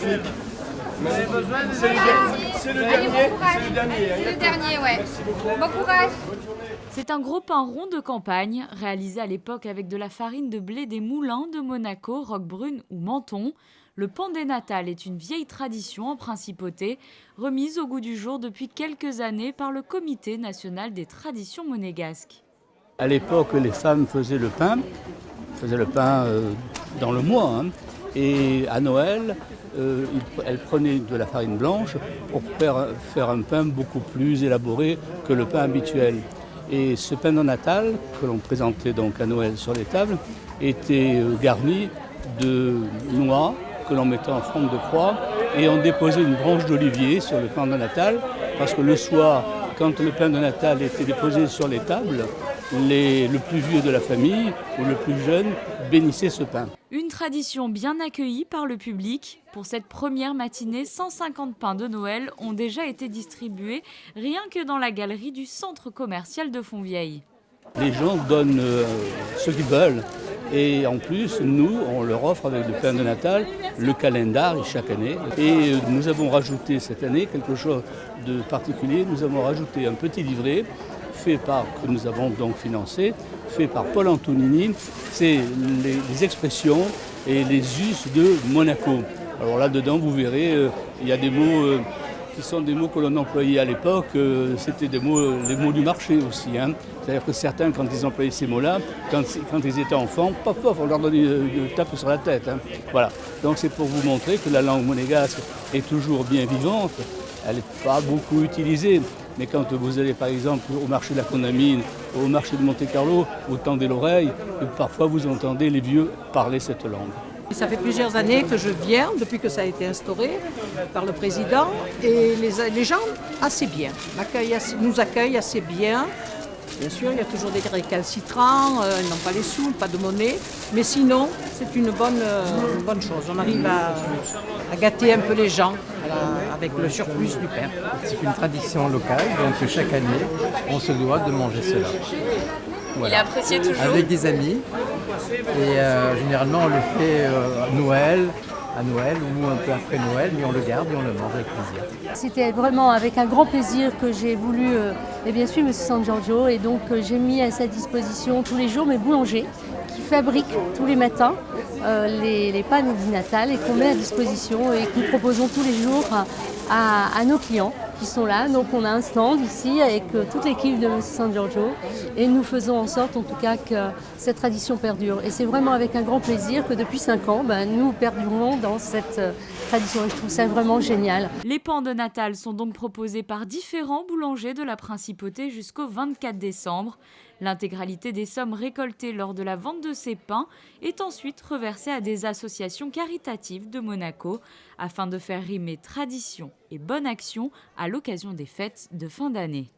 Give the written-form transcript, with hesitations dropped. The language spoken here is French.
C'est le dernier. C'est le dernier, ouais. Bon courage. C'est un gros pain rond de campagne, réalisé à l'époque avec de la farine de blé des moulins de Monaco, Roquebrune ou Menton. Le pain des natales est une vieille tradition en principauté, remise au goût du jour depuis quelques années par le Comité national des traditions monégasques. À l'époque, les femmes faisaient le pain dans le mois. Et à Noël, elles prenaient de la farine blanche pour faire un pain beaucoup plus élaboré que le pain habituel. Et ce pain de Natal, que l'on présentait donc à Noël sur les tables, était garni de noix que l'on mettait en forme de croix, et on déposait une branche d'olivier sur le pain de Natal, parce que le soir, quand le pain de Natal était déposé sur les tables, le plus vieux de la famille ou le plus jeune bénissait ce pain. Une tradition bien accueillie par le public. Pour cette première matinée, 150 pains de Noël ont déjà été distribués rien que dans la galerie du centre commercial de Fontvieille. Les gens donnent ce qu'ils veulent. Et en plus, nous, on leur offre avec le pain de Natal le calendar chaque année. Et nous avons rajouté cette année quelque chose de particulier. Nous avons rajouté un petit livret que nous avons donc financé, fait par Paul Antonini. C'est les expressions et les us de Monaco. Alors là-dedans, vous verrez, il y a des mots qui sont des mots que l'on employait à l'époque. C'était les mots du marché aussi. C'est-à-dire que certains, quand ils employaient ces mots-là, quand ils étaient enfants, on leur donnait une tape sur la tête. Voilà. Donc c'est pour vous montrer que la langue monégasque est toujours bien vivante. Elle n'est pas beaucoup utilisée. Mais quand vous allez par exemple au marché de la Condamine, au marché de Monte-Carlo, vous tendez l'oreille, et parfois vous entendez les vieux parler cette langue. Ça fait plusieurs années que je viens, depuis que ça a été instauré par le président, et les gens assez bien, nous accueillent assez bien. Bien sûr, il y a toujours des récalcitrants, ils n'ont pas les sous, pas de monnaie, mais sinon, c'est une bonne chose. On arrive à gâter un peu les gens avec le surplus du pain. C'est une tradition locale, donc chaque année, on se doit de manger cela. Voilà. Il est apprécié toujours. Avec des amis, et généralement on le fait à Noël ou un peu après Noël, mais on le garde et on le mange avec plaisir. C'était vraiment avec un grand plaisir que j'ai voulu suivre M. San Giorgio, et donc j'ai mis à sa disposition tous les jours mes boulangers qui fabriquent tous les matins les pains du Natal et qu'on met à disposition et que nous proposons tous les jours à nos clients qui sont là. Donc on a un stand ici avec toute l'équipe de M. San Giorgio et nous faisons en sorte en tout cas que cette tradition perdure. Et c'est vraiment avec un grand plaisir que depuis 5 ans, nous perdurons dans cette tradition et je trouve ça vraiment génial. Les pains de Natal sont donc proposés par différents boulangers de la Principauté jusqu'au 24 décembre. L'intégralité des sommes récoltées lors de la vente de ces pains est ensuite reversée à des associations caritatives de Monaco afin de faire rimer tradition et bonne action à l'occasion des fêtes de fin d'année.